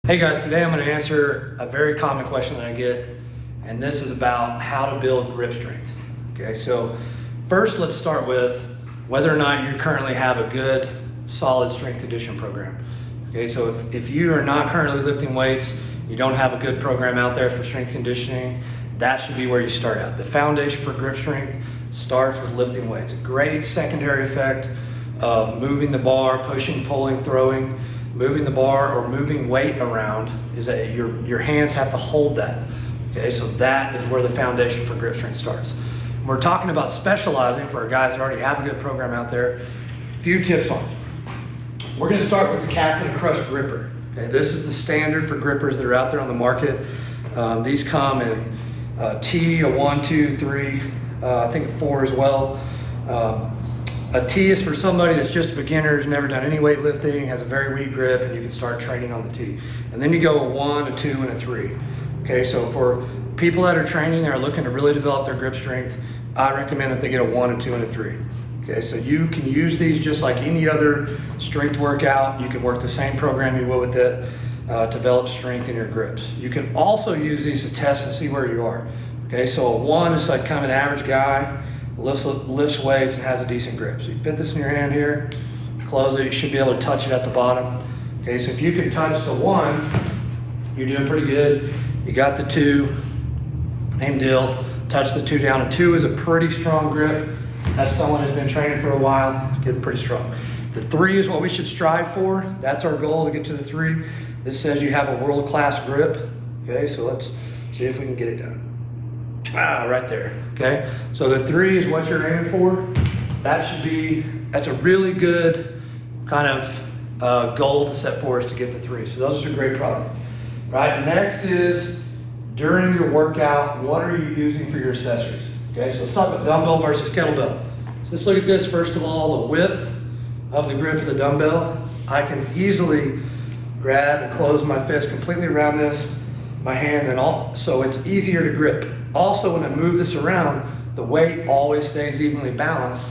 Hey guys, today I'm going to answer a very common question that I get, and this is about how to build grip strength. Okay, so first let's start with whether or not you currently have a good, solid strength conditioning program. Okay, so if you are not currently lifting weights, you don't have a good program out there for strength conditioning, that should be where you start out. The foundation for grip strength starts with lifting weights. A great secondary effect of moving the bar, pushing, pulling, throwing, moving the bar or moving weight around is that your hands have to hold that. Okay, so that is where the foundation for grip strength starts. When we're talking about specializing for guys that already have a good program out there, a few tips on it. We're going to start with the Captain Crush gripper. Okay, this is the standard for grippers that are out there on the market. These come in T, a 1, 2, 3, I think a 4 as well. A T is for somebody that's just a beginner, has never done any weightlifting, has a very weak grip, and you can start training on the T. And then you go a 1, a 2, and a 3. Okay, so for people that are training, that are looking to really develop their grip strength, I recommend that they get a 1, a 2, and a 3. Okay, so you can use these just like any other strength workout. You can work the same program you will with it, develop strength in your grips. You can also use these to test and see where you are. Okay, so a 1 is like kind of an average guy, lifts weights and has a decent grip. So you fit this in your hand here, close it, you should be able to touch it at the bottom. Okay, so if you can touch the 1, you're doing pretty good. You got the 2, same deal, touch the 2 down. A 2 is a pretty strong grip. That's someone who's been training for a while, getting pretty strong. The 3 is what we should strive for. That's our goal, to get to the 3. This says you have a world-class grip. Okay, so let's see if we can get it done. Right there, okay? So the 3 is what you're aiming for. That's a really good kind of goal to set for us to get the 3. So those are a great product, right? Next is, during your workout, what are you using for your accessories? Okay, so let's talk about dumbbell versus kettlebell. So let's look at this. First of all, the width of the grip of the dumbbell. I can easily grab and close my fist completely around this, my hand, so it's easier to grip. Also, when I move this around, the weight always stays evenly balanced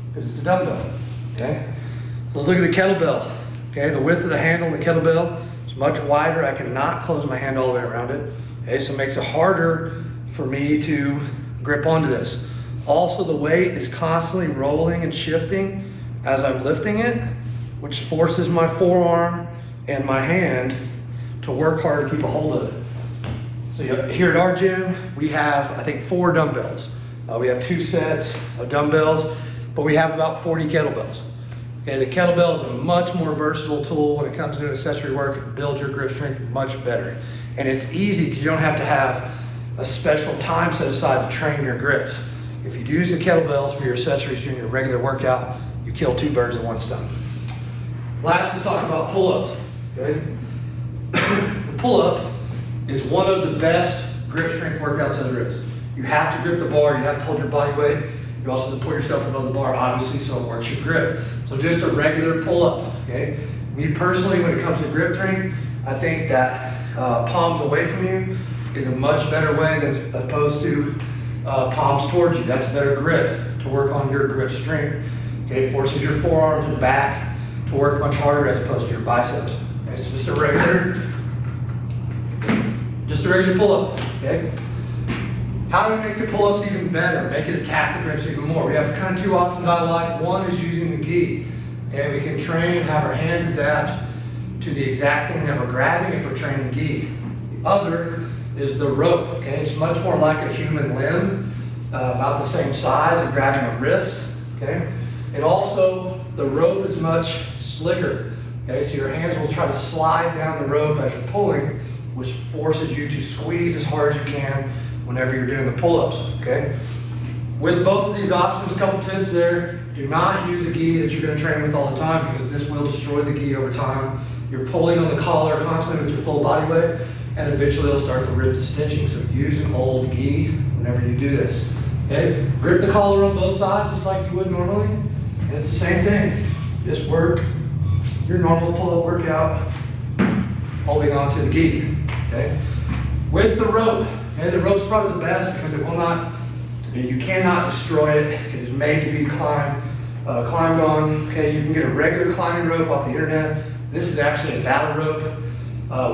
because it's a dumbbell, okay? So let's look at the kettlebell, okay? The width of the handle on the kettlebell is much wider. I cannot close my hand all the way around it, okay? So it makes it harder for me to grip onto this. Also, the weight is constantly rolling and shifting as I'm lifting it, which forces my forearm and my hand to work hard to keep a hold of it. So here at our gym, we have, I think, 4 dumbbells. We have 2 sets of dumbbells, but we have about 40 kettlebells. Okay, the kettlebell is a much more versatile tool when it comes to accessory work. It builds your grip strength much better. And it's easy because you don't have to have a special time set aside to train your grips. If you use the kettlebells for your accessories during your regular workout, you kill 2 birds with 1 stone. Last, let's talk about pull-ups. Okay? The pull-up is one of the best grip strength workouts that there is. You have to grip the bar, you have to hold your body weight, you also have to put yourself above the bar, obviously, so it works your grip. So just a regular pull-up, okay? Me personally, when it comes to grip training, I think that palms away from you is a much better way than opposed to palms towards you. That's a better grip to work on your grip strength. Okay, forces your forearms and back to work much harder as opposed to your biceps. Okay, so just a regular pull-up, okay? How do we make the pull-ups even better? Make it attack the grips even more. We have kind of 2 options I like. One is using the gi. Okay, we can train and have our hands adapt to the exact thing that we're grabbing if we're training gi. The other is the rope, okay? It's much more like a human limb, about the same size of grabbing a wrist, okay? And also, the rope is much slicker, okay? So your hands will try to slide down the rope as you're pulling, which forces you to squeeze as hard as you can whenever you're doing the pull-ups, okay? With both of these options, a couple tips there. Do not use a gi that you're gonna train with all the time because this will destroy the gi over time. You're pulling on the collar constantly with your full body weight and eventually it'll start to rip the stitching. So use an old gi whenever you do this, okay? Grip the collar on both sides just like you would normally and it's the same thing. Just work your normal pull-up workout holding on to the gi, okay? With the rope, okay, the rope's probably the best because you cannot destroy it. It is made to be climbed on, okay? You can get a regular climbing rope off the internet. This is actually a battle rope.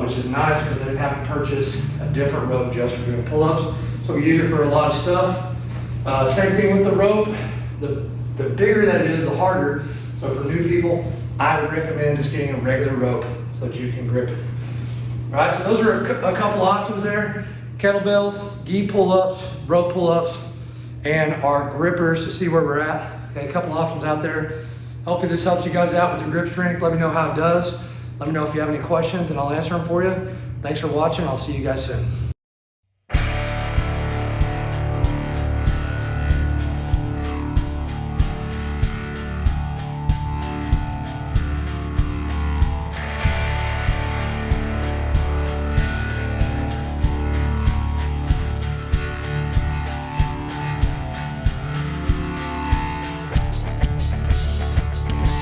which is nice because they didn't have to purchase a different rope just for doing pull-ups. So we use it for a lot of stuff. Same thing with the rope. The bigger that it is, the harder. So for new people, I would recommend just getting a regular rope so that you can grip it. All right, so those are a couple options there. Kettlebells, gi pull-ups, rope pull-ups, and our grippers to see where we're at. Okay, a couple options out there. Hopefully this helps you guys out with your grip strength. Let me know how it does. Let me know if you have any questions and I'll answer them for you. Thanks for watching. I'll see you guys soon.